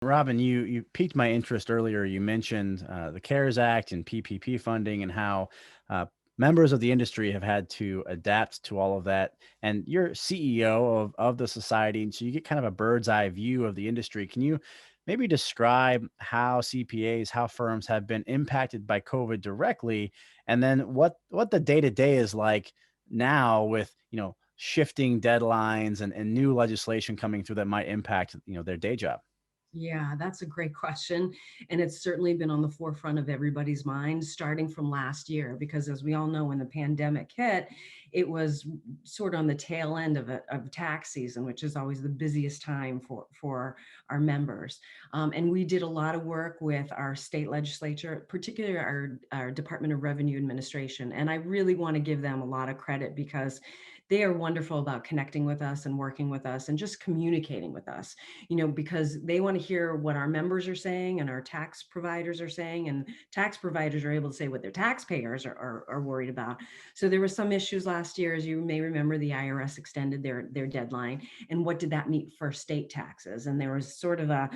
Robin, you piqued my interest earlier. You mentioned the CARES Act and PPP funding and how uh, members of the industry have had to adapt to all of that. And you're CEO of the society, and so you get kind of a bird's eye view of the industry. Can you maybe describe how CPAs, how firms have been impacted by COVID directly, and then what the day to day is like now with shifting deadlines and new legislation coming through that might impact their day job? Yeah, that's a great question. And it's certainly been on the forefront of everybody's mind starting from last year, because as we all know, when the pandemic hit, it was sort of on the tail end of tax season, which is always the busiest time for our members. And we did a lot of work with our state legislature, particularly our Department of Revenue Administration. And I really want to give them a lot of credit because they are wonderful about connecting with us and working with us and just communicating with us, because they want to hear what our members are saying and our tax providers are saying, and tax providers are able to say what their taxpayers are worried about. So there were some issues last year, as you may remember, the IRS extended their deadline. And what did that mean for state taxes? And there was sort of a,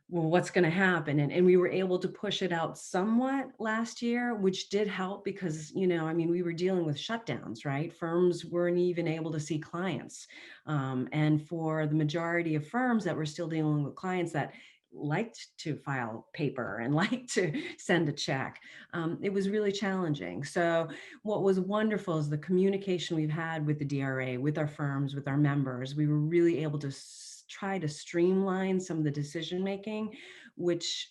well, what's going to happen? And we were able to push it out somewhat last year, which did help because, I mean, we were dealing with shutdowns, right? Firms weren't even able to see clients. And for the majority of firms that were still dealing with clients that liked to file paper and liked to send a check, it was really challenging. So what was wonderful is the communication we've had with the DRA, with our firms, with our members. We were really able to try to streamline some of the decision making, which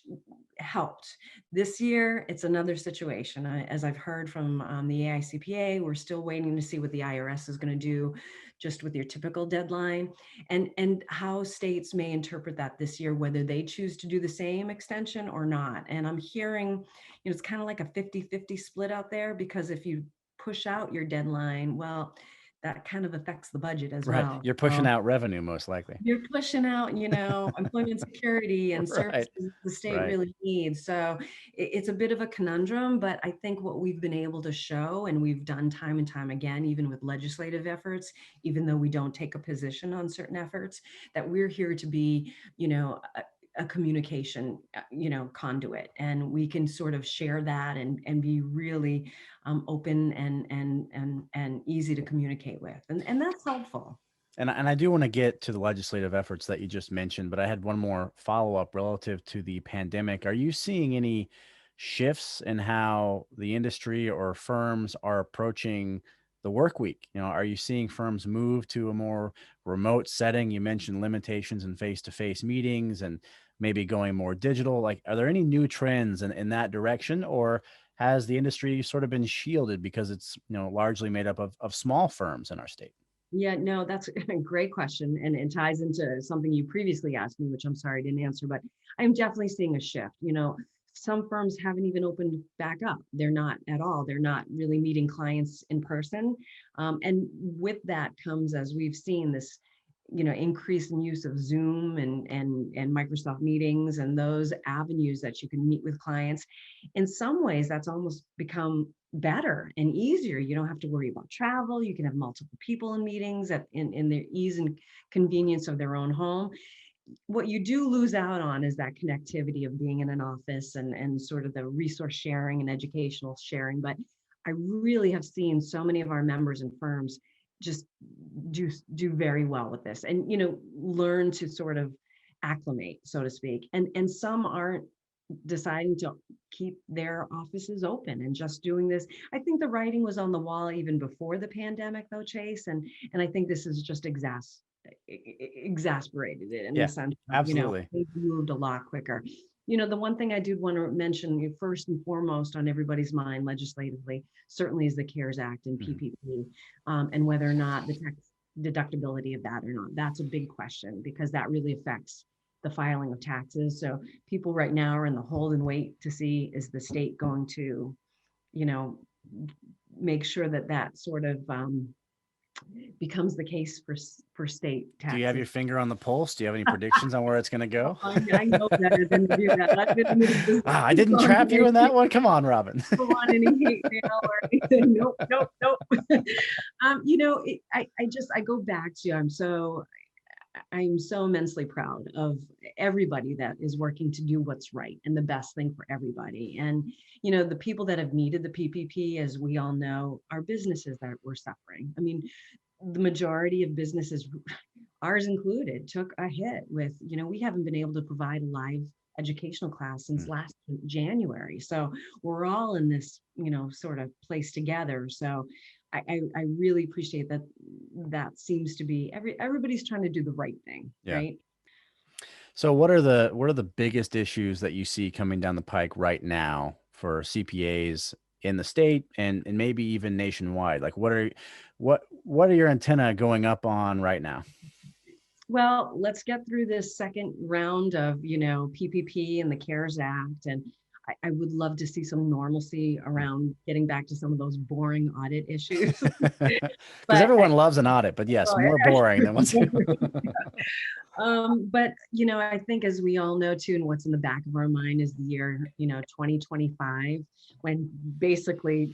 helped. This year, it's another situation. As I've heard from the AICPA, we're still waiting to see what the IRS is going to do just with your typical deadline, and how states may interpret that this year, whether they choose to do the same extension or not. And I'm hearing, it's kind of like a 50-50 split out there, because if you push out your deadline, well, that kind of affects the budget as Right. well. You're pushing So out revenue most likely. you're pushing out, employment security and Right. services the state Right. really needs. So it's a bit of a conundrum, but I think what we've been able to show, and we've done time and time again, even with legislative efforts, even though we don't take a position on certain efforts, that we're here to be, a communication, conduit, and we can sort of share that and be really open and easy to communicate with, and that's helpful. And I do want to get to the legislative efforts that you just mentioned, but I had one more follow up relative to the pandemic. Are you seeing any shifts in how the industry or firms are approaching the work week? Are you seeing firms move to a more remote setting? You mentioned limitations in face to face meetings and maybe going more digital. Like, are there any new trends in that direction, or has the industry sort of been shielded because it's largely made up of small firms in our state? Yeah, no, that's a great question. And it ties into something you previously asked me, which I'm sorry I didn't answer, but I'm definitely seeing a shift. Some firms haven't even opened back up. They're not at all. They're not really meeting clients in person. And with that comes, as we've seen, this increase in use of Zoom and Microsoft meetings and those avenues that you can meet with clients. In some ways, that's almost become better and easier. You don't have to worry about travel. You can have multiple people in meetings in their ease and convenience of their own home. What you do lose out on is that connectivity of being in an office and sort of the resource sharing and educational sharing. But I really have seen so many of our members and firms just do very well with this, and learn to sort of acclimate, so to speak. And some aren't deciding to keep their offices open and just doing this. I think the writing was on the wall even before the pandemic, though, Chase, and I think this is just exasperated it in the Yeah, sense of, absolutely. they've moved a lot quicker. The one thing I did want to mention, first and foremost on everybody's mind legislatively, certainly is the CARES Act and Mhm. PPP, and whether or not the tax deductibility of that or not. That's a big question, because that really affects the filing of taxes. So people right now are in the hold and wait to see, is the state going to, you know, make sure that that sort of becomes the case for state Do you have taxes. your finger on the pulse? Do you have any predictions on where it's going to go? I know better than to do that. I've been in this business I too didn't long to trap you make in that one. Come on, Robin. people want any hate mail or anything. Nope, nope. I go back to, I'm so I'm so immensely proud of everybody that is working to do what's right and the best thing for everybody. And, the people that have needed the PPP, as we all know, are businesses that were suffering. I mean, the majority of businesses, ours included, took a hit with, we haven't been able to provide a live educational class since Mm. last January. So we're all in this, sort of place together. So I really appreciate that. That seems to be everybody's trying to do the right thing, Yeah. right? So what are the biggest issues that you see coming down the pike right now for CPAs in the state and maybe even nationwide? Like what are your antenna going up on right now? Well, let's get through this second round of, PPP and the CARES Act. And I would love to see some normalcy Mm. around getting back to some of those boring audit issues. Because But everyone loves an audit, but yes, oh, more boring than what's but I think as we all know too, and what's in the back of our mind is the year, 2025, when basically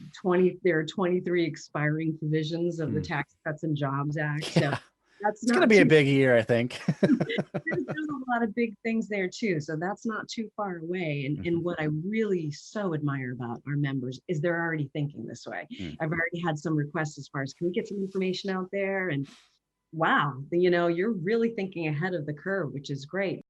there are 23 expiring provisions of the Mm. Tax Cuts and Jobs Act. So Yeah. that's It's gonna not be a too big year, I think. there's a lot of big things there too. So that's not too far away. And, Mhm. and what I really so admire about our members is they're already thinking this way. Mm. I've already had some requests as far as, can we get some information out there? And wow, you're really thinking ahead of the curve, which is great.